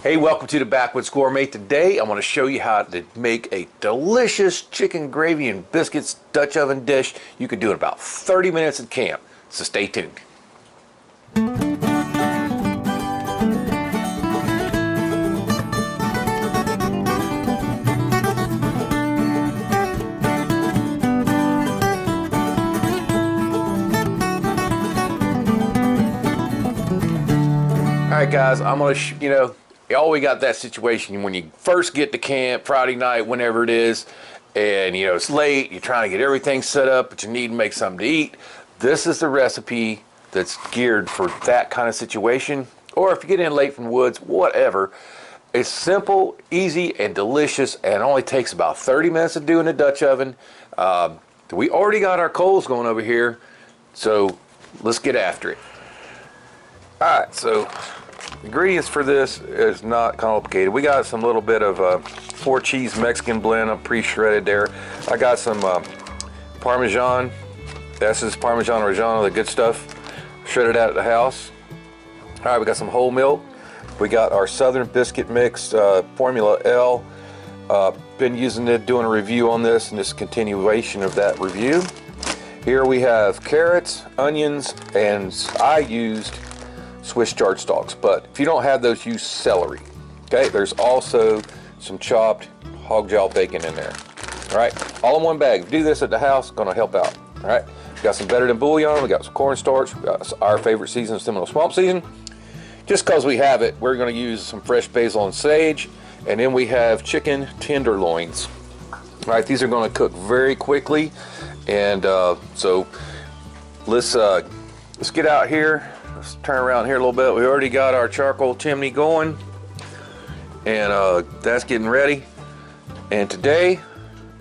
Hey, welcome to the Backwoods Gourmet. Today I want to show you how to make a delicious chicken gravy and biscuits Dutch oven dish. You can do it in about 30 minutes at camp, so stay tuned. Alright guys, I'm going to, you always got that situation when you first get to camp, Friday night, whenever it is, and it's late, you're trying to get everything set up, but you need to make something to eat. This is the recipe that's geared for that kind of situation, or if you get in late from the woods, whatever. It's simple, easy, and delicious, and it only takes about 30 minutes to do in the Dutch oven. We already got our coals going over here, so let's get after it. Alright, so ingredients for this is not complicated. We got some little bit of 4 cheese Mexican blend. I'm pre-shredded there. I got some Parmesan. This is Parmesan Reggiano, the good stuff. Shredded out at the house. All right, we got some whole milk. We got our Southern Biscuit Mix Formula L. Been using it, doing a review on this, and this continuation of that review. Here we have carrots, onions, and I used Swiss chard stalks, but if you don't have those, use celery. Okay, there's also some chopped hog jowl bacon in there. All right, all in one bag. If you do this at the house, gonna help out. All right, we got some better than bouillon, we got some cornstarch, we got our favorite season, Seminole Swamp season. Just because we have it, we're gonna use some fresh basil and sage, and then we have chicken tenderloins. All right, these are gonna cook very quickly, and so let's get out here. Let's turn around here a little bit. We already got our charcoal chimney going, and that's getting ready. And today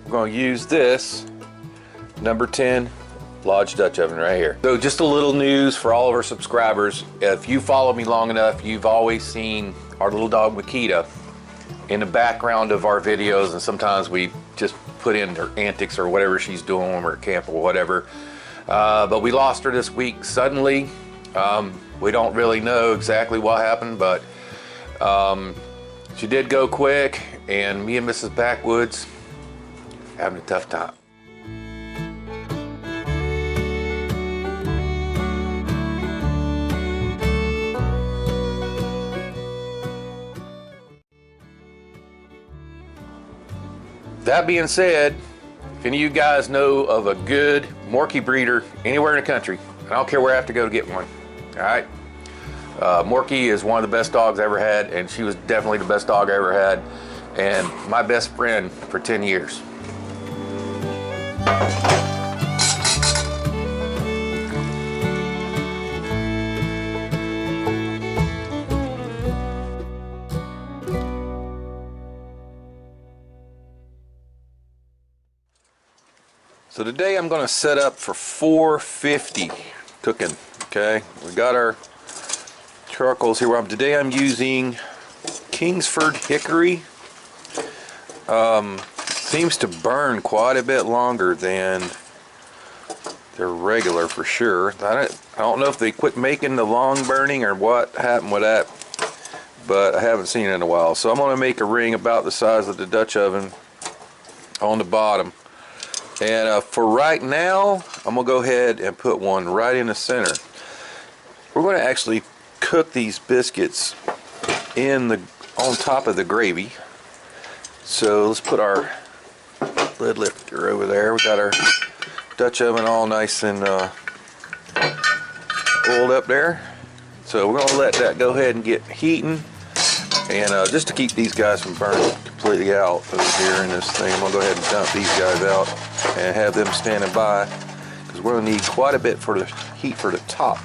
we're going to use this number 10 Lodge Dutch oven right here. So just a little news for all of our subscribers. If you follow me long enough, you've always seen our little dog Makita in the background of our videos, and sometimes we just put in her antics or whatever she's doing when we're at camp or whatever. But we lost her this week suddenly. We don't really know exactly what happened, but she did go quick, and me and Mrs. Backwoods having a tough time. That being said, if any of you guys know of a good Morkie breeder anywhere in the country, I don't care where I have to go to get one. All right, Morkie is one of the best dogs I ever had, and she was definitely the best dog I ever had, and my best friend for 10 years. So today I'm going to set up for 450 cooking. Okay, we got our charcoals here. Today I'm using Kingsford Hickory. Seems to burn quite a bit longer than their regular for sure. I don't know if they quit making the long burning or what happened with that, but I haven't seen it in a while. So I'm going to make a ring about the size of the Dutch oven on the bottom. And for right now, I'm going to go ahead and put one right in the center. We're going to actually cook these biscuits on top of the gravy. So let's put our lid lifter over there. We got our Dutch oven all nice and oiled up there. So we're going to let that go ahead and get heating. And just to keep these guys from burning completely out over here in this thing, I'm going to go ahead and dump these guys out and have them standing by, because we're going to need quite a bit for the heat for the top.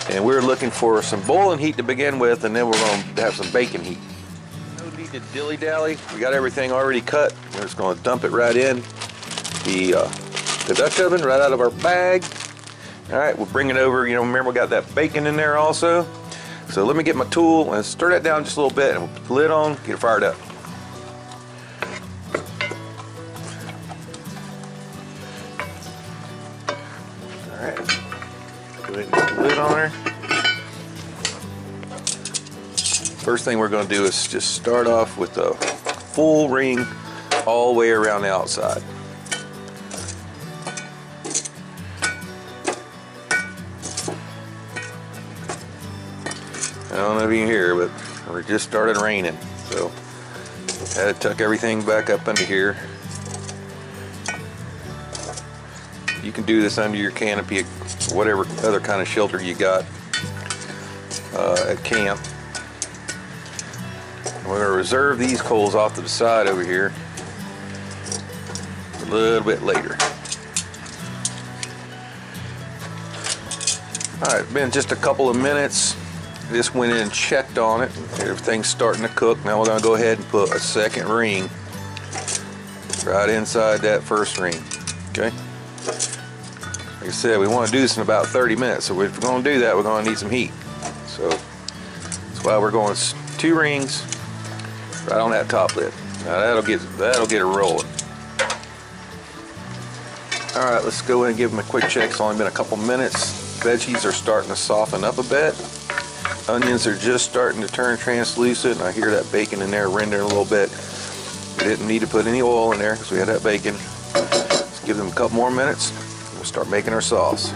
And we're looking for some boiling heat to begin with, and then we're going to have some baking heat. No need to dilly-dally. We got everything already cut. We're just going to dump it right in the Dutch oven right out of our bag. All right, we'll bring it over. Remember we got that bacon in there also. So let me get my tool and stir that down just a little bit, and we'll put the lid on, get it fired up. All right, go ahead and put the lid on her. First thing we're going to do is just start off with a full ring all the way around the outside. I don't know if you can hear, but it just started raining, so had to tuck everything back up under here. You can do this under your canopy, whatever other kind of shelter you got at camp. We're going to reserve these coals off to the side over here a little bit later. Alright, been just a couple of minutes. Just went in and checked on it. Everything's starting to cook. Now we're going to go ahead and put a second ring right inside that first ring. Okay? Like I said, we want to do this in about 30 minutes. So if we're going to do that, we're going to need some heat. So that's why we're going 2 rings right on that top lid. Now that'll get it rolling. All right, let's go ahead and give them a quick check. It's only been a couple minutes. Veggies are starting to soften up a bit. Onions are just starting to turn translucent. I hear that bacon in there rendering a little bit. We didn't need to put any oil in there because we had that bacon. Let's give them a couple more minutes. We'll start making our sauce.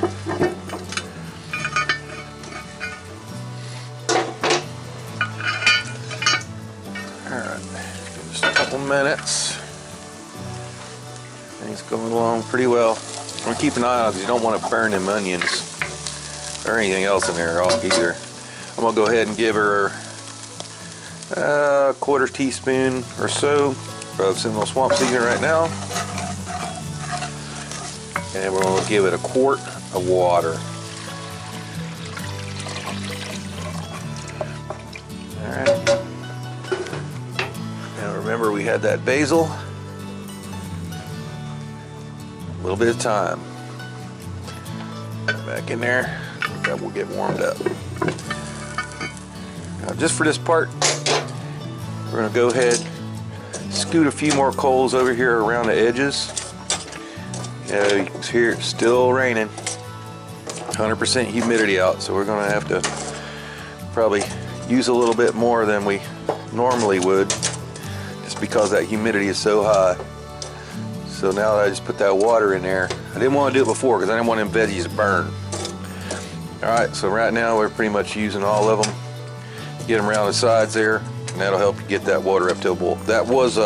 Alright, just a couple minutes. Things going along pretty well. I'm going to keep an eye on it because you don't want to burn them onions or anything else in there either. I'm going to go ahead and give her a 1/4 teaspoon or so of Seminole Swamp seasoning right now. And we're going to give it a quart of water. Alright. Now remember, we had that basil. A little bit of thyme. Back in there. That will get warmed up. Now, just for this part, we're going to go ahead, scoot a few more coals over here around the edges. You can hear it's still raining. 100% humidity out, so we're going to have to probably use a little bit more than we normally would, just because that humidity is so high. So now that I just put that water in there, I didn't want to do it before because I didn't want them veggies to burn. Alright, so right now we're pretty much using all of them. Get them around the sides there, and that'll help you get that water up to a boil. That was,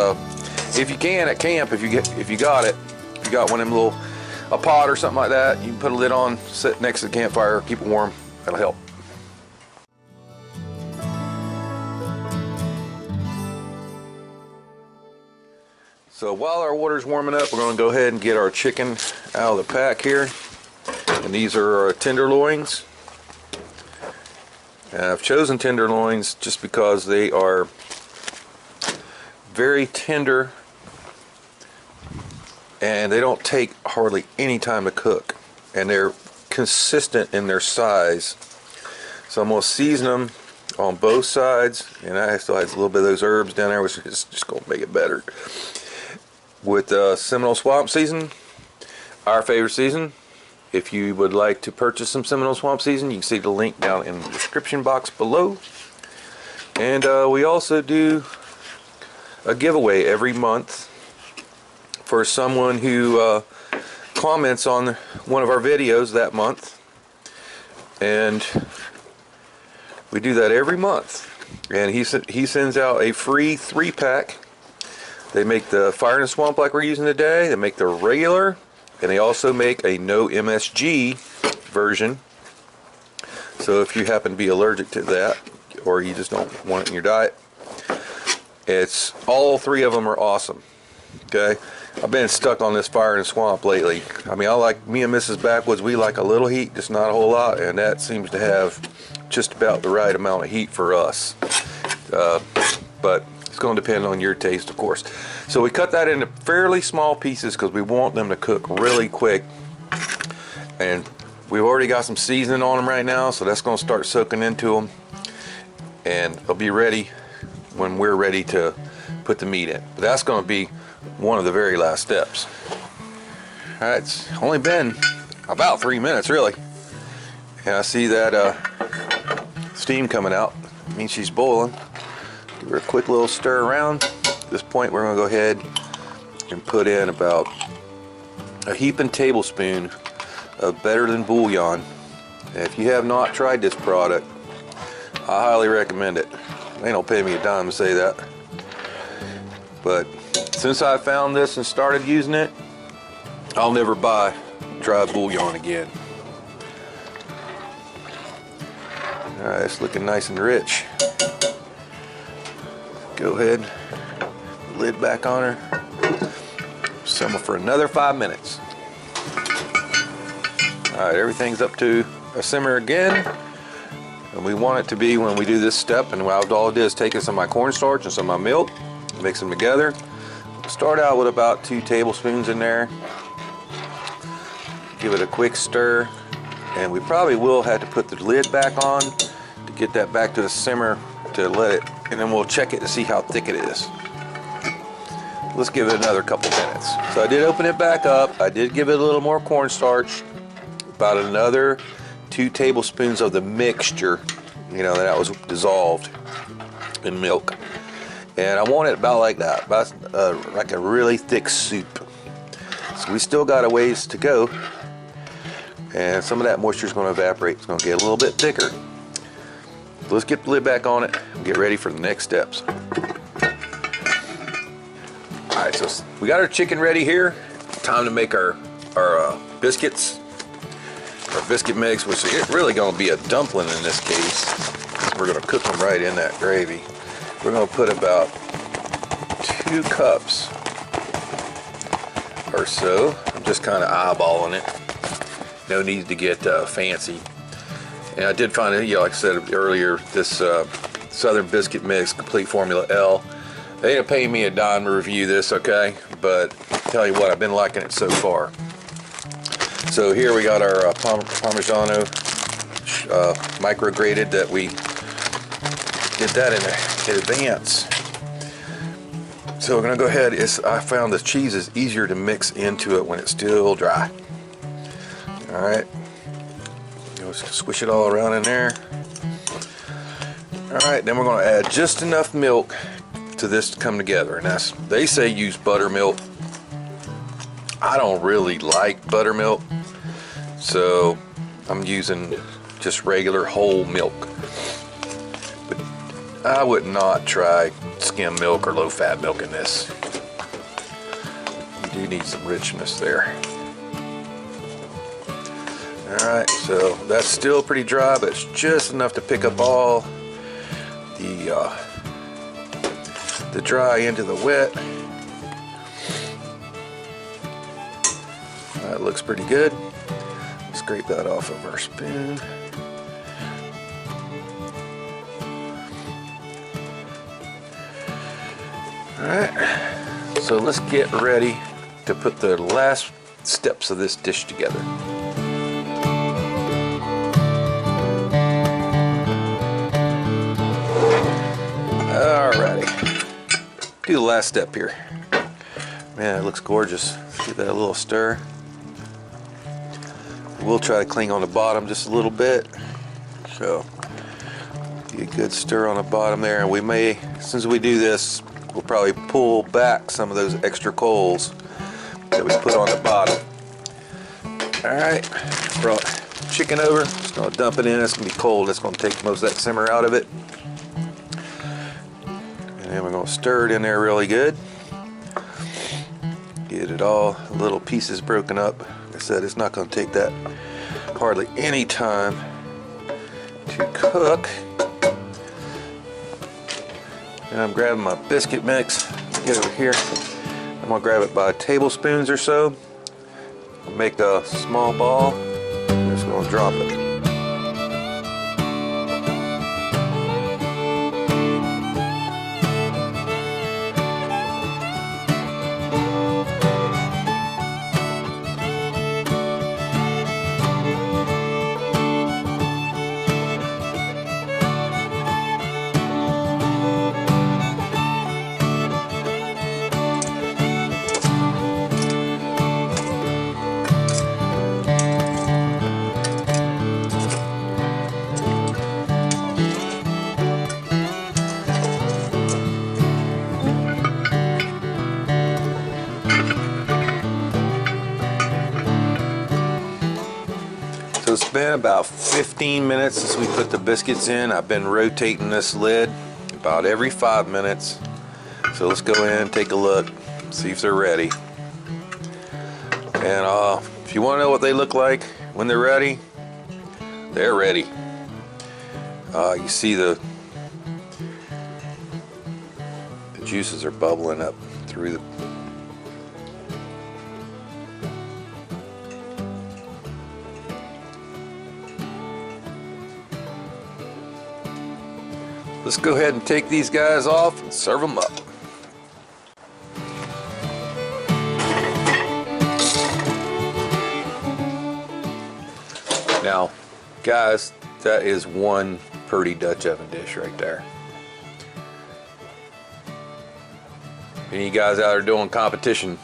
if you can at camp, if you got one of them a pot or something like that, you can put a lid on, sit next to the campfire, keep it warm. That'll help. So while our water's warming up, we're going to go ahead and get our chicken out of the pack here. And these are our tenderloins. And I've chosen tenderloins just because they are very tender and they don't take hardly any time to cook, and they're consistent in their size. So I'm going to season them on both sides, and I still have a little bit of those herbs down there, which is just going to make it better. With Seminole Swamp season, our favorite season. If you would like to purchase some Seminole Swamp season, you can see the link down in the description box below. And we also do a giveaway every month for someone who comments on one of our videos that month. And we do that every month. And he sends out a free 3-pack. They make the Fire in the Swamp like we're using today. They make the regular. And they also make a no MSG version. So if you happen to be allergic to that, or you just don't want it in your diet, all 3 of them are awesome. Okay, I've been stuck on this Fire in the Swamp lately. I mean, me and Mrs. Backwoods, we like a little heat, just not a whole lot, and that seems to have just about the right amount of heat for us. But it's going to depend on your taste, of course. So we cut that into fairly small pieces because we want them to cook really quick. And we've already got some seasoning on them right now, so that's going to start soaking into them. And they'll be ready when we're ready to put the meat in. But that's going to be one of the very last steps. All right, it's only been about 3 minutes, really. And I see that steam coming out. It means she's boiling. Give her a quick little stir around. At this point, we're going to go ahead and put in about a heaping tablespoon of Better Than Bouillon. And if you have not tried this product, I highly recommend it. They don't pay me a dime to say that. But since I found this and started using it, I'll never buy dry bouillon again. All right, it's looking nice and rich. Go ahead, lid back on her. Simmer for another 5 minutes. All right, everything's up to a simmer again. And we want it to be when we do this step, and all it is taking some of my cornstarch and some of my milk, mix them together. Start out with about 2 tablespoons in there. Give it a quick stir, and we probably will have to put the lid back on to get that back to the simmer to let it, and then we'll check it to see how thick it is. Let's give it another couple minutes. So I did open it back up. I did give it a little more cornstarch, about another 2 tablespoons of the mixture, that was dissolved in milk. And I want it about like that, about like a really thick soup. So we still got a ways to go. And some of that moisture is going to evaporate. It's going to get a little bit thicker. So let's get the lid back on it and get ready for the next steps. All right, so we got our chicken ready here. Time to make our biscuits. Our biscuit mix, which is really going to be a dumpling in this case. We're going to cook them right in that gravy. We're going to put about 2 cups or so. I'm just kind of eyeballing it. No need to get fancy. And I did find it, like I said earlier, this Southern Biscuit Mix Complete Formula L. They ain't paying me a dime to review this, okay? But I'll tell you what, I've been liking it so far. So here we got our Parmigiano micro-grated that we did that in advance. So we're gonna go ahead, I found the cheese is easier to mix into it when it's still dry. All right, just squish it all around in there. All right, then we're gonna add just enough milk to this to come together. And they say use buttermilk. I don't really like buttermilk, so I'm using just regular whole milk. But I would not try skim milk or low-fat milk in this. You do need some richness there. All right, so that's still pretty dry, but it's just enough to pick up all the dry into the wet. That looks pretty good. Scrape that off of our spoon. All right, so let's get ready to put the last steps of this dish together. Alrighty, do the last step here. Man, it looks gorgeous. Give that a little stir. We'll try to cling on the bottom just a little bit. So, get a good stir on the bottom there, and we may, as soon as we do this, we'll probably pull back some of those extra coals that we put on the bottom. Alright, brought chicken over. Just gonna dump it in. It's gonna be cold. It's gonna take most of that simmer out of it. And then we're gonna stir it in there really good. Get it all, little pieces broken up. Like I said, it's not gonna take that hardly any time to cook. And I'm grabbing my biscuit mix. Get over here. I'm gonna grab it by tablespoons or so. Make a small ball. I'm just gonna drop it. been about 15 minutes since we put the biscuits in. I've been rotating this lid about every 5 minutes. So let's go in, take a look, see if they're ready. And if you want to know what they look like when they're ready, they're ready. You see the juices are bubbling up through the Let's go ahead and take these guys off and serve them up. Now, guys, that is one pretty Dutch oven dish right there. Any of you guys out there doing competition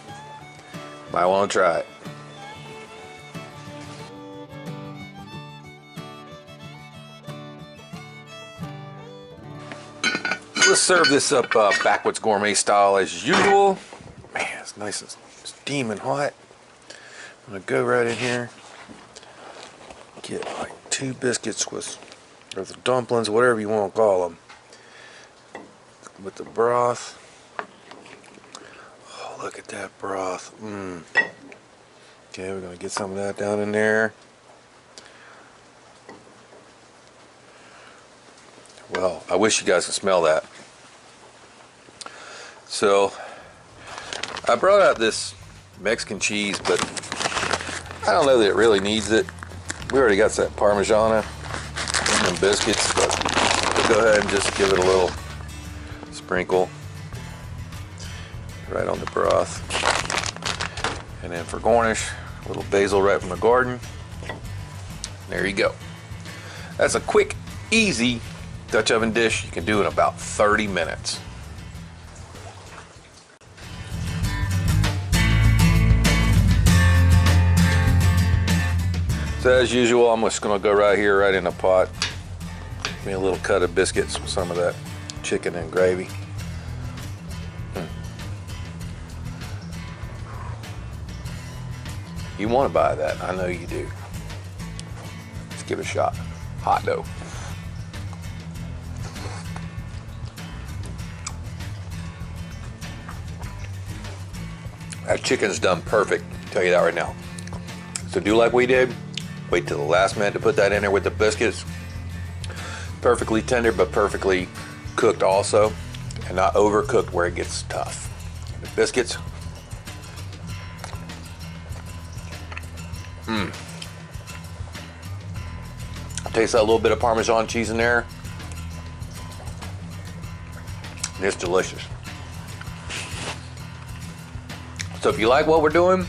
might want to try it. Let's serve this up Backwoods Gourmet style as usual. Man, it's nice and steaming hot. I'm gonna go right in here, get like 2 biscuits with, or the dumplings, whatever you want to call them, with the broth. Oh, look at that broth. Okay, we're gonna get some of that down in there. Well, I wish you guys could smell that. So, I brought out this Mexican cheese, but I don't know that it really needs it. We already got that Parmesan and the biscuits, but we'll go ahead and just give it a little sprinkle right on the broth. And then for garnish, a little basil right from the garden. There you go. That's a quick, easy Dutch oven dish you can do in about 30 minutes. So as usual, I'm just gonna go right here, right in a pot. Give me a little cut of biscuits with some of that chicken and gravy. You wanna buy that, I know you do. Let's give it a shot. Hot dough. That chicken's done perfect, I'll tell you that right now. So do like we did, wait till the last minute to put that in there with the biscuits. Perfectly tender, but perfectly cooked also, and not overcooked where it gets tough. The biscuits. Taste that little bit of Parmesan cheese in there. And it's delicious. So if you like what we're doing,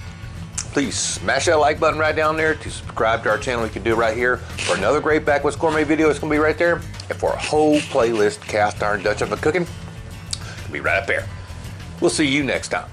please smash that like button right down there. To subscribe to our channel, you can do it right here. For another great Backwoods Gourmet video, it's gonna be right there. And for a whole playlist, cast iron Dutch oven cooking, it'll be right up there. We'll see you next time.